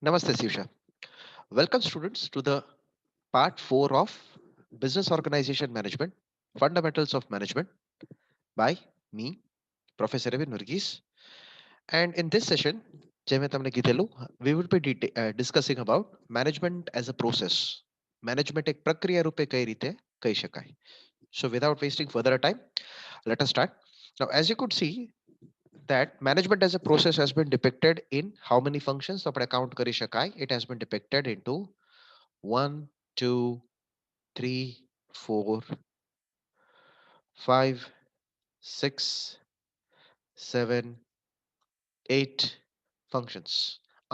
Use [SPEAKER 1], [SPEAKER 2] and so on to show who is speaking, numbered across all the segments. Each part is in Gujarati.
[SPEAKER 1] Namaste, Sivsha. Welcome, students, to the part 4 of Business Organization Management Fundamentals of Management by me, Professor Evan Nurgis. And in this session, જે મેં તમને કીધેલું, we will be discussing about management as a process. Management એક પ્રક્રિયા રૂપે કઈ રીતે કહી શકાય. So, without wasting further time, let us start. Now, as you could see, that management as a process has been depicted in how many functions? તો આપણે count કરી શકાય. It has been depicted into 1, 2, 3, 4, 5, 6, 7, 8 functions.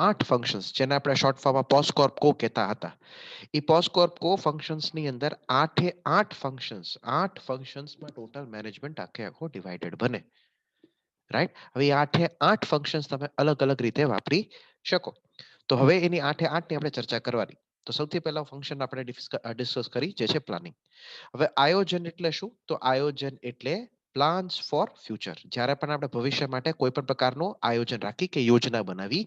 [SPEAKER 1] 8 functions જેને આપણે શોર્ટ ફોર્મમાં પોસ્કોર્પ કો કહેતા હતા. એ પોસ્કોર્પ કો ફંક્શન્સ ની અંદર 8 ફંક્શન્સ 8 ફંક્શન્સમાં ટોટલ મેનેજમેન્ટ આખે આખો ડિવાઇડેડ બને. રાઈટ? હવે 8 ફંક્શન્સ તમે અલગ અલગ રીતે વાપરી શકો. તો હવે એની 8 ની આપણે ચર્ચા કરવાની. તો સૌથી પહેલા ફંક્શન આપણે ડિસ્કસ કરી જે છે પ્લાનિંગ. હવે આયોજન એટલે શું? તો આયોજન એટલે પ્લાન્સ ફોર ફ્યુચર. જ્યારે પણ આપણે ભવિષ્ય માટે કોઈ પણ પ્રકારનું આયોજન રાખી કે યોજના બનાવી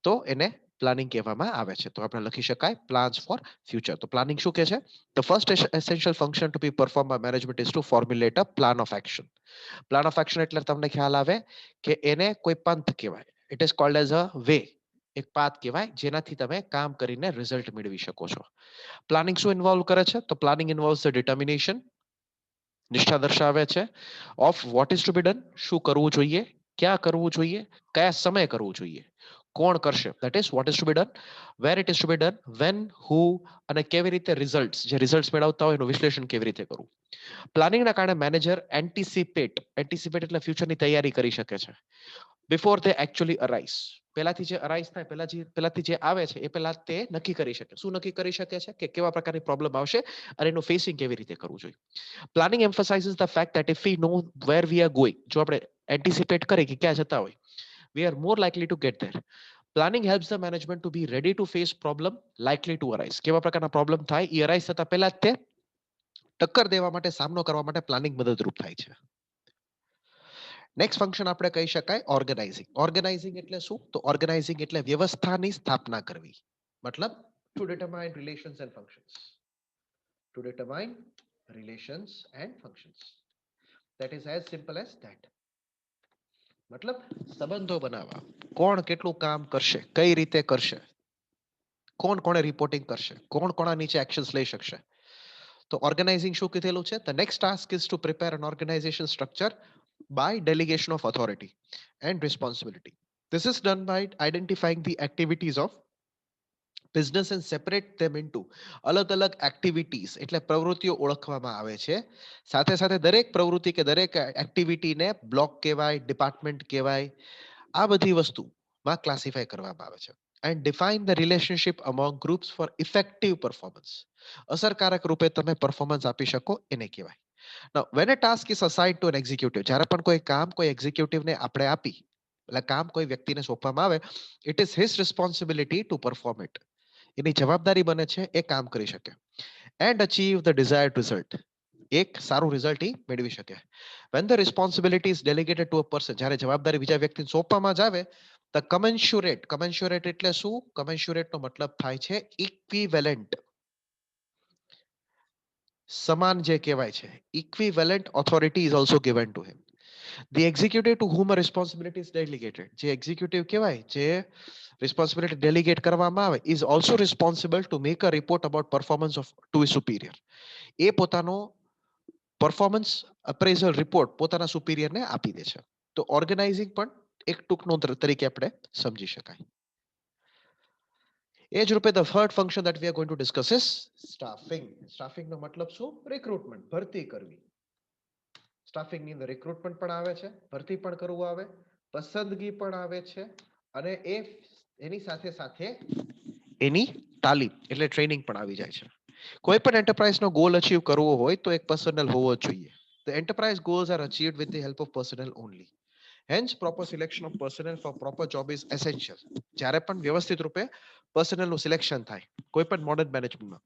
[SPEAKER 1] તો એને પ્લાનિંગ કહેવામાં આવે છે. તો આપણે લખી શકાય પ્લાન્સ ફોર ફ્યુચર. તો પ્લાનિંગ શું કહે છે? The first essential function to be performed by management is to formulate a plan of action. Plan of action એટલે તમને ખ્યાલ આવે કે એને કોઈ પંથ કહેવાય. It is called as a way, એક પાથ કહેવાય જેનાથી તમે કામ કરીને રિઝલ્ટ મેળવી શકો છો. પ્લાનિંગ શું ઇન્વોલ્વ કરે છે? તો પ્લાનિંગ ઇન્વોલ્વ્સ ધ ડિટર્મિનેશન, નિષ્ઠા દર્શાવે છે, of what is to be done, શું કરવું જોઈએ, ક્યાં કરવું જોઈએ, કયા સમય કરવું જોઈએ, કોણ કરશે, that is what is to be done, where it is to be done, when, who, અને કેવી રીતે રિઝલ્ટ, જે રિઝલ્ટ મેળવતા હોય એનું વિશ્લેષણ કેવી રીતે કરવું. પ્લાનિંગના કારણે મેનેજર એન્ટિસિપેટ એટલે ફ્યુચરની તૈયારી કરી શકે છે બિફોર ધે એકચ્યુઅલી અરાઇઝ. પહેલાથી જે અરાઇઝ થાય, પહેલાથી જે આવે છે એ પહેલા તે નક્કી કરી શકે. શું નક્કી કરી શકે છે? કે કેવા પ્રકારની પ્રોબ્લેમ આવશે અને એનું ફેસિંગ કેવી રીતે કરવું જોઈએ. Planning emphasizes the fact that if we know where we are going, જો આપણે એન્ટિસિપેટ કરી કે ક્યાં જતા હોય, we are more likely to get there. Planning helps the management to be ready to face problem likely to arise. કેવા પ્રકારના પ્રોબ્લેમ થાય એ અરાઇઝ થતા પહેલા જ તે ટક્કર દેવા માટે, સામનો કરવા માટે પ્લાનિંગ મદદરૂપ થાય છે. નેક્સ્ટ ફંક્શન આપણે કહી શકાય ઓર્ગેનાઇઝિંગ. ઓર્ગેનાઇઝિંગ એટલે શું? તો ઓર્ગેનાઇઝિંગ એટલે વ્યવસ્થાની સ્થાપના કરવી. મતલબ two determine relations and functions. Two determine relations and functions. That is as simple as that. મતલબ સંબંધો બનાવવા. કોણ કેટલું કામ કરશે, કઈ રીતે કરશે, કોણ કોણે રિપોર્ટિંગ કરશે, કોણ કોના નીચે એક્શન્સ લઈ શકશે. તો ઓર્ગેનાઇઝિંગ શું કીધેલું છે? The next task is to prepare an organisation structure by delegation of authority and responsibility. This is done by identifying the activities of business and separate them into અલગ અલગ એક્ટિવિટીઝ એટલે પ્રવૃત્તિઓ ઓળખવામાં આવે છે. સાથે સાથે દરેક પ્રવૃત્તિ કે દરેક એક્ટિવિટીને બ્લોક કહેવાય, ડિપાર્ટમેન્ટ કહેવાય, આ બધી વસ્તુમાં ક્લાસિફાય કરવામાં આવે છે. And define the relationship among groups for effective performance. અસરકારક રૂપે તમે પરફોર્મન્સ આપી શકો એને કહેવાય. Now, when a task is assigned to an executive, જ્યારે પણ કોઈ કામ કોઈ એક્ઝિક્યુટિવને આપણે આપી, એટલે કામ કોઈ વ્યક્તિને સોંપવામાં આવે, it is his responsibility to perform it. એની જવાબદારી બને છે એ કામ કરી શકે and achieve the desired result. એક સારું રિઝલ્ટ એ મેળવી શકે. When the responsibility is delegated to a person, જ્યારે જવાબદારી બીજા વ્યક્તિને સોંપવામાં જ આવે, the commensurate એટલે શું? commensurate નો મતલબ થાય છે equivalent, સમાન જે કહેવાય છે. equivalent authority is also given to him. The executive to whom a responsibility is delegated, જે એક્ઝિક્યુટિવ કહેવાય, જે રિસ્પોન્સિબિલિટી ડેલિગેટ કરવામાં આવે, is also responsible to make a report about performance of to his superior. એ પોતાનો પરફોર્મન્સ અપ્રેઝલ રિપોર્ટ પોતાના સુપીરિયરને આપી દે છે. તો ઓર્ગેનાઇઝિંગ પણ એક ટૂંકનો તરીકે આપણે સમજી શકાય. એ જ રૂપે the third function that we are going to discuss is staffing. staffing નો મતલબ શું? રિક્રુટમેન્ટ, ભરતી કરવી. સ્ટાફિંગ ની અંદર રિક્રુટમેન્ટ પણ આવે છે, ભરતી પણ કરવું આવે, પસંદગી પણ આવે છે, અને એની સાથે સાથે એની તાલીમ એટલે ટ્રેનિંગ પણ આવી જાય છે. કોઈ પણ એન્ટરપ્રાઇઝનો ગોલ અચીવ કરવો હોય તો એક પર્સનલ હોવો જ જોઈએ. The enterprise goals are achieved with the help of personnel only. Hence, proper selection of personnel for proper job is essential. જ્યારે પણ વ્યવસ્થિત રૂપે પર્સનલનું સિલેક્શન થાય કોઈ પણ મોડર્ન મેનેજમેન્ટમાં,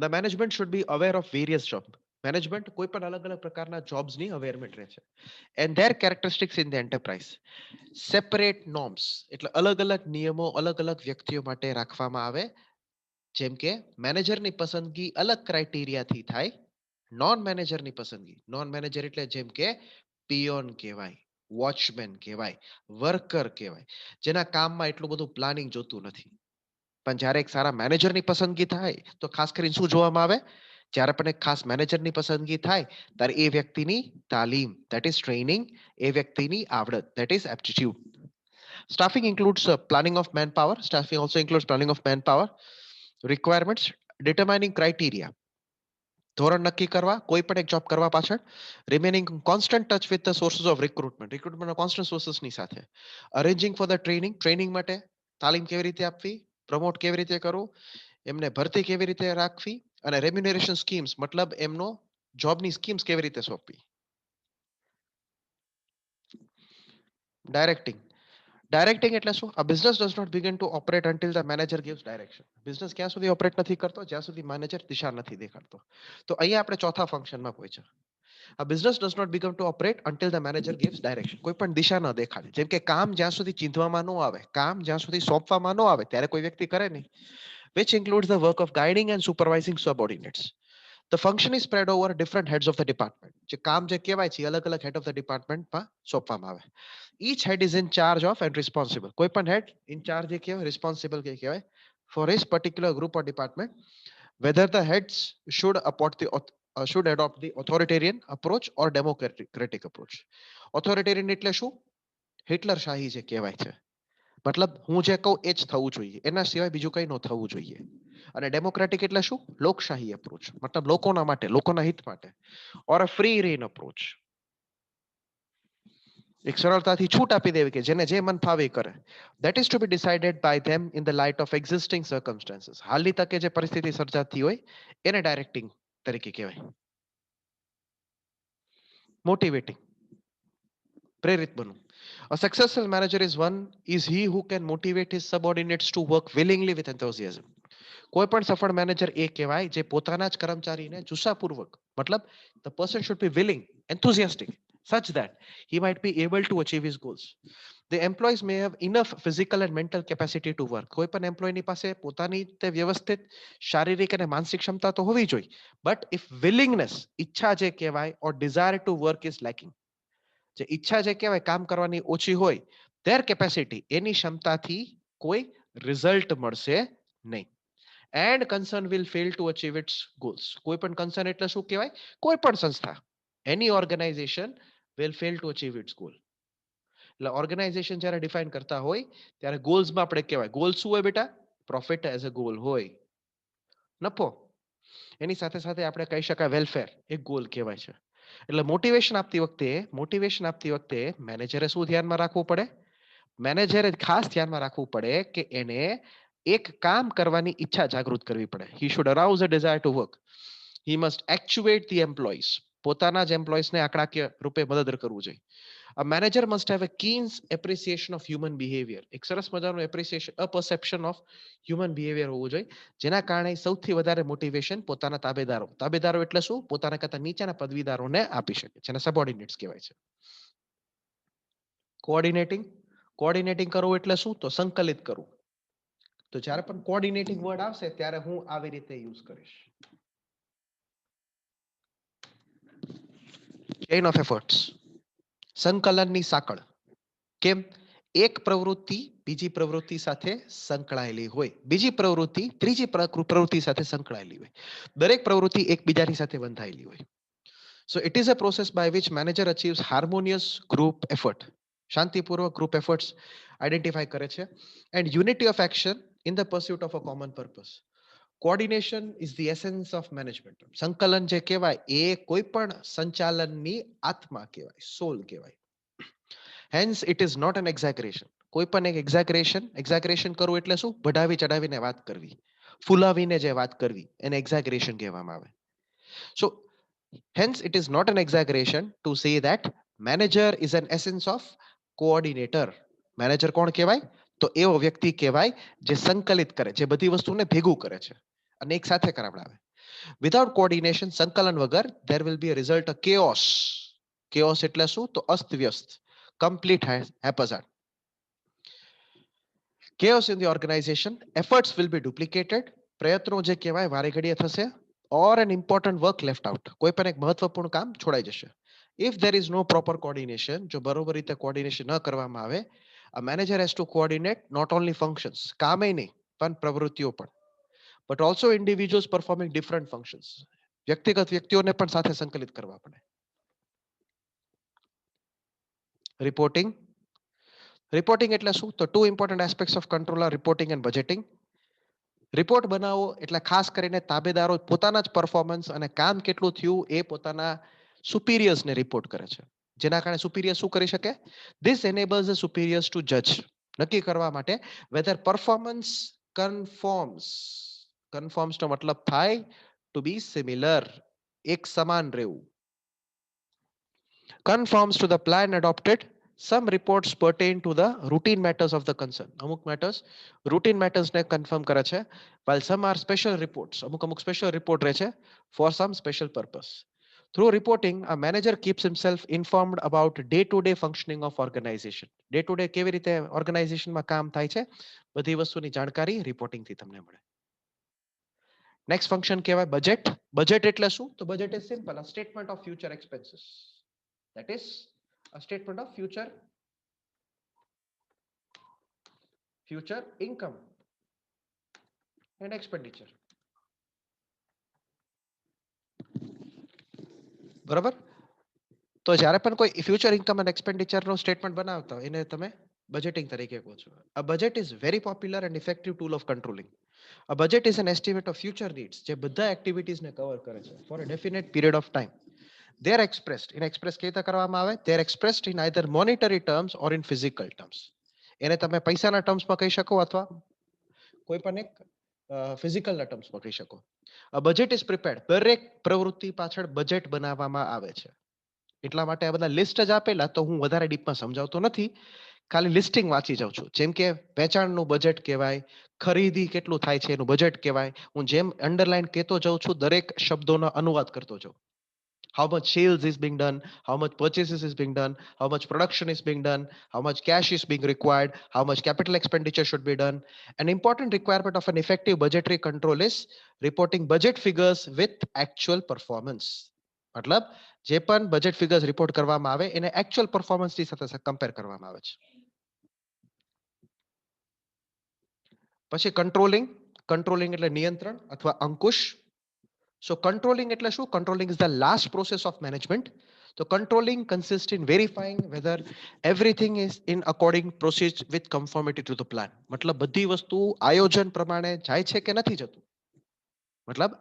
[SPEAKER 1] the management should be aware of various jobs. Management કોઈ પણ અલગ અલગ પ્રકારના જોબ્સની અવેરમેન્ટ રહે છે. And there characteristics in the enterprise. Separate norms એટલે અલગ અલગ નિયમો અલગ અલગ વ્યક્તિઓ માટે રાખવામાં આવે. જેમ કે મેનેજરની પસંદગી અલગ ક્રાઇટેરિયાથી થાય. નોન મેનેજરની પસંદગી, નોન મેનેજર એટલે જેમ કે પિયોન કહેવાય, વોચમેન કહેવાય, વર્કર કહેવાય, જેના કામમાં એટલું બધું પ્લાનિંગ જોતું નથી. પણ જ્યારે એક સારા મેનેજરની પસંદગી થાય તો ખાસ કરીને શું જોવામાં આવે? જ્યારે પણ એક ખાસ મેનેજરની પસંદગી થાય ત્યારે એ વ્યક્તિની તાલીમ, ધેટ ઇઝ ટ્રેનિંગ, એ વ્યક્તિની આવડત, that is aptitude. Staffing includes planning of manpower. Staffing also includes planning of manpower. Requirements, determining criteria. ધોરણ નક્કી કરવા કોઈ પણ એક જોબ કરવા પાછળ. Remaining constant touch with the sources of recruitment, રિક્રુટમેન્ટના કોન્સ્ટન્ટ સોર્सेसની સાથે. Arranging for the training, training માટે તાલીમ કેવી રીતે આપવી, પ્રમોટ કેવી રીતે કરવું, એમને ભરતી કેવી રીતે રાખવી, અને રેમ્યુનરેશન સ્કીમ્સ મતલબ એમનો જોબની સ્કીમ્સ કેવી રીતે સોંપવી. ડાયરેક્ટિંગ. ડાયરેક્ટિંગ એટલે શું? A business does not begin to operate until the manager gives direction. Business ક્યાં સુધી ઓપરેટ નથી કરતો જ્યાં સુધી મેનેજર દિશા નથી દેખાડતો. તો અહીંયા આપણે ચોથા ફંક્શનમાં પહોંચ્યા. A business does not begin to operate until the manager gives direction. કોઈ પણ દિશા ન દેખાડે. જેમ કે કામ જ્યાં સુધી ચીંધવામાં ન આવે, કામ જ્યાં સુધી સોંપવામાં ન આવે ત્યારે કોઈ વ્યક્તિ કરે નહીં. Which includes the work of guiding and supervising subordinates. The function is spread over different heads of the department. જે કામ જે કહેવાય છે અલગ અલગ હેડ ઓફ ધ ડિપાર્ટમેન્ટમાં સોંપવામાં આવે. Each head is in charge of and responsible. કોઈ પણ head in charge એ કહેવાય, responsible કે કહેવાય for his particular group or department. Whether the heads should adopt the authoritarian approach or democratic approach. Authoritarian એટલે શું? હિટલર શાહી જે કહેવાય છે. મતલબ હું જે કહું એ જ થવું જોઈએ, એના સિવાય બીજું કંઈ ન થવું જોઈએ. અને ડેમોક્રેટિક એટલે શું? લોકશાહી અપ્રોચ, મતલબ લોકોના માટે, લોકોના હિત માટે. ઓર અ ફ્રી રેન અપ્રોચ, એક સરળતાથી છૂટ આપી દેવી કે જેને જે મન ફાવે કરે. That is to be decided by them in the light of existing circumstances. હાલની તકે જે પરિસ્થિતિ સર્જાતી હોય એને ડાયરેક્ટિંગ તરીકે કહેવાય. મોટિવેટિંગ, પ્રેરિત બનવું. A successful manager is he who can motivate his subordinates to work willingly with enthusiasm. કોઈ પણ સફળ મેનેજર એ કહેવાય જે પોતાના જ કર્મચારીને જુસ્સાપૂર્વક, મતલબ the person should be willing, enthusiastic, such that he might be able to achieve his goals. The employees may have enough physical and mental capacity to work. કોઈ પણ એમ્પ્લોયની પાસે પોતાની તે વ્યવસ્થિત શારીરિક અને માનસિક ક્ષમતા તો હોવી જોઈએ. But if willingness, ઈચ્છા જે કહેવાય, or desire to work is lacking, જે ઈચ્છા જે કહેવાય કામ કરવાની ઓછી હોય, their capacity, એની ક્ષમતાથી કોઈ રિઝલ્ટ મળશે નહીં. And concern will fail to achieve its goals. કોઈ પણ concern એટલે શું કહેવાય? કોઈ પણ સંસ્થા, any organization will fail to achieve its goal. એટલે ઓર્ગેનાઇઝેશન જ્યારે ડિફાઇન કરતા હોય ત્યારે ગોલ્સમાં આપણે કહેવાય, ગોલ શું હોય બેટા? પ્રોફિટ એઝ અ ગોલ હોય, નફો. એની સાથે સાથે આપણે કહી શકાય વેલફેર, એક ગોલ કહેવાય છે. એટલે મોટિવેશન આપતી વખતે મેનેજરે શું ધ્યાનમાં રાખવું પડે? મેનેજરે ખાસ ધ્યાનમાં રાખવું પડે કે એને એક કામ કરવાની ઈચ્છા જાગૃત કરવી પડે. He should arouse a desire to work. He must actuate the employees. પોતાના જ એમ્પ્લોઈઝને આંકડાકીય રૂપે મદદ કરવું જોઈએ. A manager must have a keen appreciation of human behavior. એક સરસ મજાનું appreciation, a perception of human behavior હોવું જોઈએ, જેના કારણે સૌથી વધારે મોટિવેશન પોતાના તાબેદારો એટલે શું? પોતાના કરતા નીચેના પદવીદારોને આપી શકે, જેને સબઓર્ડિનેટ્સ કહેવાય છે. કોઓર્ડિનેટિંગ કરવું એટલે શું? તો સંકલિત કરવું. તો જ્યારે પણ કોઓર્ડિનેટિંગ વર્ડ આવશે ત્યારે હું આવી રીતે યુઝ કરીશ. ચેઇન ઓફ એફર્ટ્સ, સંકલનની સાંકળ. કેમ? એક પ્રવૃત્તિ બીજી પ્રવૃત્તિ સાથે સંકળાયેલી હોય, બીજી પ્રવૃત્તિ ત્રીજી પ્રવૃત્તિ સાથે સંકળાયેલી હોય, દરેક પ્રવૃત્તિ એકબીજાની સાથે બંધાયેલી હોય. So it is a process by which manager achieves harmonious group effort. શાંતિપૂર્વક ગ્રુપ એફર્ટ્સ આઈડેન્ટિફાઈ કરે છે. And unity of action in the pursuit of a common purpose. Coordination is the essence of management. સંકલન જે કહેવાય એ કોઈ પણ સંચાલનની આત્મા કહેવાય, સોલ કહેવાય. Hence it is not an exaggeration. કોઈ પણ એક એક્ઝેગરેશન કરવું એટલે શું? બઢાવી ચઢાવીને વાત કરવી, ફૂલાવીને જે વાત કરવી એને એક્ઝેગરેશન કહેવામાં આવે. સો hence it is not an exaggeration to say that manager is an essence of coordinator. Manager કોણ કહેવાય? તો એવો વ્યક્તિ કહેવાય જે સંકલિત કરે, જે બધી વસ્તુને ભેગું કરે છે અને એક સાથે કરાવડાવે. વિધાઉટ કોઓર્ડિનેશન, સંકલન વગર, there will be a result a chaos. chaos એટલે શું? તો અસ્તવ્યસ્ત, complete haphazard. chaos in the organization, efforts will be duplicated, પ્રયત્નો જે કહેવાય વારે ઘડીએ થશે, or an important work left out, કોઈ પણ એક મહત્વપૂર્ણ કામ છોડાઈ જશે. if there is no proper coordination, જો બરોબર રીતે કોઓર્ડિનેશન ન કરવામાં આવે, a manager has to coordinate not only functions, કામે નહીં પણ પ્રવૃત્તિઓ પણ, but also individuals performing different functions, વ્યક્તિગત વ્યક્તિઓને પણ સાથે સંકલિત કરવા પડે. રિપોર્ટિંગ, રિપોર્ટિંગ એટલે શું? તો two important aspects of control are reporting and budgeting. Report બનાવો એટલે ખાસ કરીને તાબેદારો પોતાના જ પરફોર્મન્સ અને કામ કેટલું થયું એ પોતાના સુપીરિયર્સને રિપોર્ટ કરે છે, જેના કારણે સુપીરિયર શું કરી શકે? ધીસ એનેબલ્સ ધ સુપીરિયર્સ ટુ જજ, નક્કી કરવા માટે વેધર પરફોર્મન્સ કન્ફોર્મ્સ, કન્ફોર્મ્સ નો મતલબ થાય ટુ બી સિમિલર, એક સમાન રહેવું. conforms to the plan adopted. Some reports pertain to the routine matters of the concern. અમુક matters routine matters ને confirm કરે છે, while some are special reports. અમુક special report રહે છે for some special purpose. Through reporting, a manager keeps himself informed about day-to-day functioning of organization. Day-to-day કેવી રીતે organization માં કામ થાય છે, બધી વસ્તુની જાણકારી reporting થી તમને મળે. Next function કહેવાય budget. Budget એટલે શું? તો budget is simple, a statement of future expenses. That is a statement of future income and expenditure. બરાબર? તો જ્યારે પણ કોઈ ફ્યુચર ઇન્કમ એન્ડ એક્સપેન્ડિચર નો સ્ટેટમેન્ટ બનાવતા હોય એને તમે બજેટિંગ તરીકે કહો છો. A budget is very popular and effective tool of controlling. A budget is an estimate of future needs, જે બધા એક્ટિવિટીઝ ને કવર કરે છે for a definite period of time. They are expressed in express કેવી રીતે કરવામાં આવે? They are expressed in either monetary terms or in physical terms. એને તમે પૈસાના ટર્મ્સમાં કહી શકો અથવા કોઈ પણ એક ફિઝિકલના ટર્મ્સમાં કહી શકો. A budget is prepared. દરેક પ્રવૃત્તિ પાછળ બજેટ બનાવવામાં આવે છે. એટલા માટે આ બધા લિસ્ટ જ આપેલા, તો હું વધારે ડીપમાં સમજાવતો નથી, ખાલી લિસ્ટિંગ વાંચી જાઉં છું. જેમ કે વેચાણનું બજેટ કહેવાય, ખરીદી કેટલું થાય છે એનું બજેટ કહેવાય. હું જેમ અંડરલાઈન કહેતો જાઉં છું, દરેક શબ્દોનો અનુવાદ કરતો જાઉં. How much sales is being done, how much purchases is being done, how much production is being done, how much cash is being required, how much capital expenditure should be done. An important requirement of an effective budgetary control is reporting budget figures with actual performance. મતલબ જે પણ બજેટ ફિગર્સ રિપોર્ટ કરવામાં આવે એને એક્ચ્યુઅલ પરફોર્મન્સની સાથે કમ્પેર કરવામાં આવે છે. પછી કંટ્રોલિંગ, કંટ્રોલિંગ એટલે નિયંત્રણ અથવા અંકુશ. So controlling એટલે શું? Controlling is the last process of management. So controlling consists in verifying whether everything is in according proceeds with conformity to the plan. મતલબ બધી વસ્તુ આયોજન પ્રમાણે જાય છે કે નથી જતું. મતલબ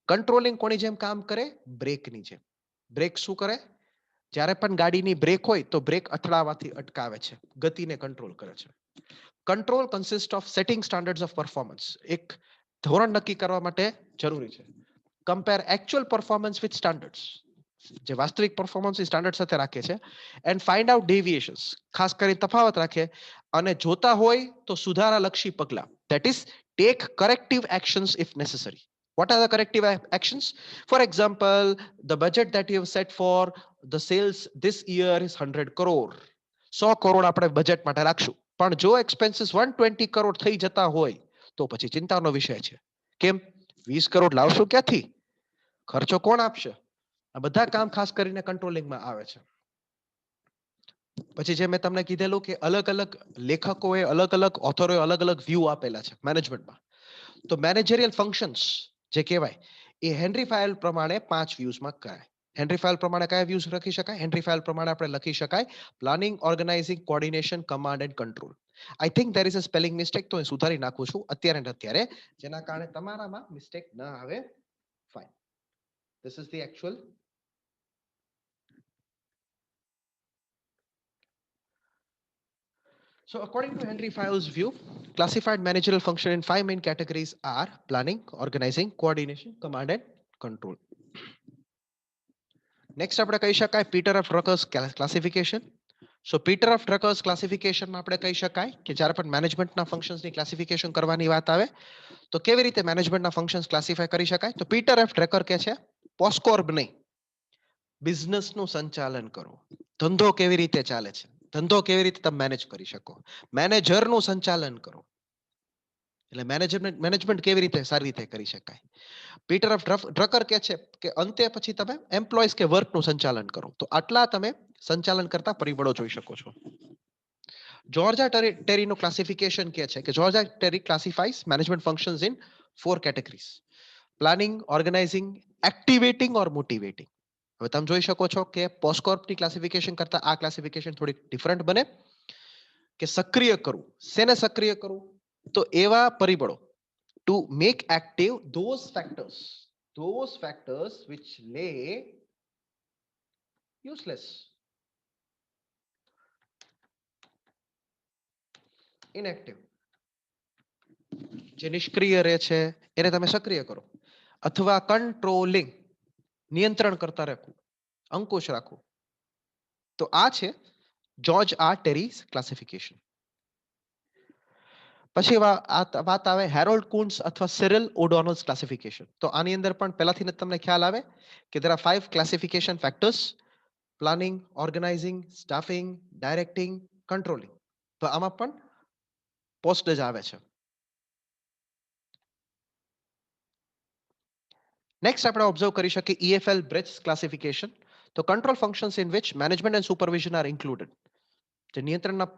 [SPEAKER 1] કંટ્રોલિંગ કોની જેમ કામ કરે? બ્રેકની જેમ. બ્રેક શું કરે? જ્યારે પણ ગાડીની બ્રેક હોય તો બ્રેક અથડાવાથી અટકાવે છે, ગતિને કંટ્રોલ કરે છે. Control consist of setting standards of performance, એક ધોરણ નક્કી કરવા માટે જરૂરી છે. compare actual performance with standards, જે વાસ્તવિક પરફોર્મન્સ સ્ટાન્ડર્ડ સાથે રાખે છે, and find out deviations, ખાસ કરી તફાવત રાખે, અને જોતા હોય તો સુધારાલક્ષી પગલા, that is take corrective actions if necessary. What are the corrective actions? For example, the budget that you have set for the sales this year is 100 crore. 100 crore આપણે બજેટ માટે રાખશું, પણ જો એક્સપેન્સીસ 120 કરોડ થઈ જતા હોય તો પછી ચિંતાનો વિષય છે. કેમ? 20 કરોડ લાવશું ક્યાંથી? ખર્ચો કોણ આપશે? આ બધા કામ ખાસ કરીને કંટ્રોલિંગમાં આવે છે. પછી જે મેં તમને કીધેલું કે અલગ અલગ લેખકોએ, અલગ અલગ ઓથરોએ અલગ અલગ વ્યૂ આપેલા છે મેનેજમેન્ટમાં. તો મેનેજરિયલ ફંક્શન્સ જે કહેવાય એ હેનરી ફાયલ પ્રમાણે 5 વ્યૂઝમાં કરાય. હેનરી ફાયલ પ્રમાણે કયા વ્યૂઝ લખી શકાય? હેનરી ફાયલ પ્રમાણે આપણે લખી શકાય planning, organising, coordination, command and control. I think there is a spelling mistake, તો હું સુધારી નાખું છું અત્યારે, જેના કારણે તમારામાં મિસ્ટેક ન આવે. Fine. This is the actual. So according to Henry Fayol's view, classified managerial function in 5 main categories are planning, organizing, coordination, command and control. Next આપણે કહી શકાય Peter F. Drucker's classification. So Peter of Drucker's ક્લાસિફિકેશનમાં આપણે કહી શકાય કે જ્યારે પણ મેનેજમેન્ટના ફંક્શન્સની ક્લાસિફિકેશન કરવાની વાત આવે તો કેવી રીતે મેનેજમેન્ટના ફંક્શન્સ ક્લાસિફાય કરી શકાય? તો પીટર એફ ડ્રકર કહે છે પોસ્કોર્બ નહીં, બિઝનેસનું સંચાલન કરો. ધંધો કેવી રીતે ચાલે છે, ધંધો કેવી રીતે તમે મેનેજ કરી શકો, મેનેજરનું સંચાલન કરો. એટલે મેનેજમેન્ટ કેવી રીતે સારી રીતે કરી શકાય. પીટર ઓફ ડ્રકર કહે છે કે અંતે પછી તમે એમ્પ્લોઈઝ કે વર્કનું સંચાલન કરો. તો આટલા તમે સંચાલન કરતા પરિબળો જોઈ શકો છો. જોર્જા ટેરીનું ક્લાસિફિકેશન કહે છે કે George Terry classifies management functions in 4 categories: planning, organizing, activating or motivating. હવે તમે જોઈ શકો છો કે પોસ્કોર્પની ક્લાસિફિકેશન કરતા આ ક્લાસિફિકેશન થોડી ડિફરન્ટ બને. કે સક્રિય કરવું, શેને સક્રિય કરવું? તો એવા પરિબળો to make active those factors which lay useless, inactive. જે નિષ્ક્રિય રહે છે એને તમે સક્રિય કરો, અથવા કંટ્રોલિંગ, નિયંત્રણ કરતા રાખવું, અંકુશ રાખવું. તો આ છે જોર્જ આર ટેરી ક્લાસિફિકેશન. પછી વાત આવે હેરોલ્ડ કુન્સ અથવા સિરિલ ઓડોનલ્સ ક્લાસિફિકેશન. તો આની અંદર પણ પહેલાથી તમને ખ્યાલ આવે કે there are 5 classification factors: planning, organizing, staffing, directing, controlling. તો આમાં પણ પોસ્ટ જ આવે છે. નેક્સ્ટ આપણે ઓબ્ઝર્વ કરી શકીએ EFL બ્રેચ ક્લાસિફિકેશન. તો control functions in which management and supervision are included. જે નિયંત્રણના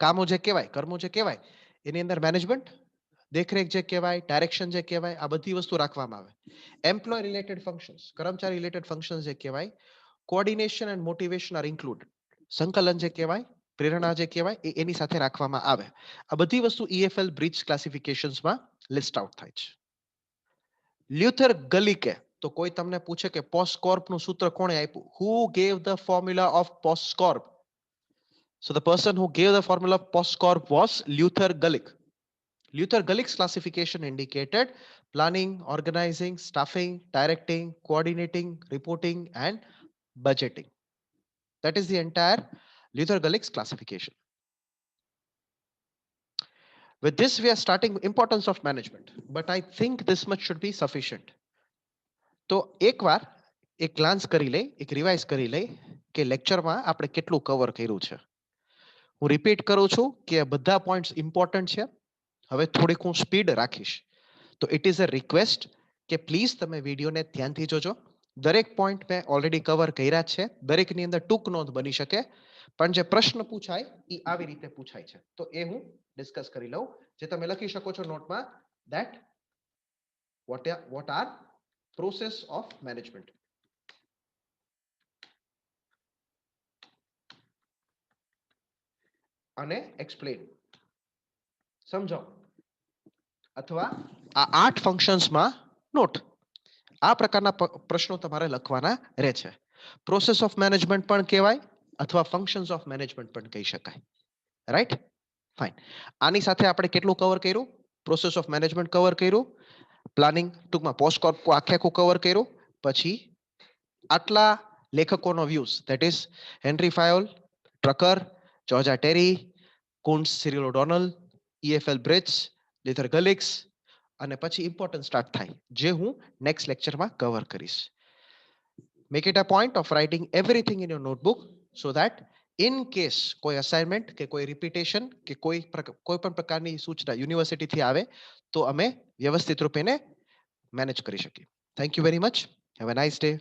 [SPEAKER 1] કામો જે કહેવાય, કર્મો જે કહેવાય, એની અંદર મેનેજમેન્ટ, દેખરેખ જે કહેવાય, ડાયરેક્શન જે કહેવાય, આ બધી વસ્તુ રાખવામાં આવે. એમ્પ્લોય રિલેટેડ ફંક્શન્સ, કર્મચારી રિલેટેડ ફંક્શન્સ જે કહેવાય, coordination and motivation are included. સંકલન જે કહેવાય, પ્રેરણા જે કહેવાય એ એની સાથે રાખવામાં આવે. આ બધી વસ્તુ EFL બ્રિજ ક્લાસિફિકેશન્સમાં લિસ્ટ આઉટ થાય છે. લ્યુથર ગલિકે, તો કોઈ તમને પૂછે કે પોસ્કોર્પ નું સૂત્ર કોણે આપ્યું? Who gave the formula of POSDCORB? So the person who gave the formula of POSCORP was Luther Gulick. Luther Gulick's classification indicated planning, organizing, staffing, directing, coordinating, reporting, and budgeting. That is the entire Luther Gulick's classification. With this, we are starting importance of management, but I think this much should be sufficient. તો એકવાર એક ગ્લાન્સ કરી લઈ, એક રિવાઇઝ કરી લઈ કે લેક્ચરમાં આપણે કેટલું કવર કર્યું છે. હું રિપીટ કરું છું કે બધા પોઈન્ટ્સ ઇમ્પોર્ટન્ટ છે. હવે થોડીક હું સ્પીડ રાખીશ. તો ઇટ ઇઝ અ રિક્વેસ્ટ કે પ્લીઝ તમે વિડીયોને ધ્યાનથી જોજો. દરેક પોઈન્ટ મેં ઓલરેડી કવર કર્યા છે. દરેકની અંદર ટૂંક નોંધ બની શકે, પણ જે પ્રશ્ન પૂછાય એ આવી રીતે પૂછાય છે. તો એ હું ડિસ્કસ કરી લઉં, જે તમે લખી શકો છો નોટમાં. That what are process of management. અને એક્સપ્લેન, સમજાવો. અથવા આ 8 ફંક્શન્સમાં નોટ. આ પ્રકારના પ્રશ્નો તમારે લખવાના રહે છે. પ્રોસેસ ઓફ મેનેજમેન્ટ પણ કહેવાય અથવા ફંક્શન્સ ઓફ મેનેજમેન્ટ પણ કહી શકાય. રાઈટ? ફાઇન. આની સાથે આપણે કેટલું કવર કર્યું? પ્રોસેસ ઓફ મેનેજમેન્ટ કવર કર્યું, પ્લાનિંગ ટૂંકમાં પોસ્ટકોર્પ આખે આખું કવર કર્યું. પછી આટલા લેખકોનો views, that is Henry Fayol, Drucker, George Terry, Koontz, Cyril O'Donnell, EFL Brech, Luther Gulick's, અને પછી ઇમ્પોર્ટન્ટ સ્ટાર્ટ થાય, જે હું નેક્સ્ટ લેક્ચરમાં કવર કરીશ. Make it a point of writing everything in your notebook so that in case કોઈ અસાઇનમેન્ટ કે કોઈ રિપીટેશન કે કોઈ પણ પ્રકારની સૂચના યુનિવર્સિટીથી આવે તો અમે વ્યવસ્થિત રૂપે મેનેજ કરી શકીએ. Thank you very much. Have a nice day.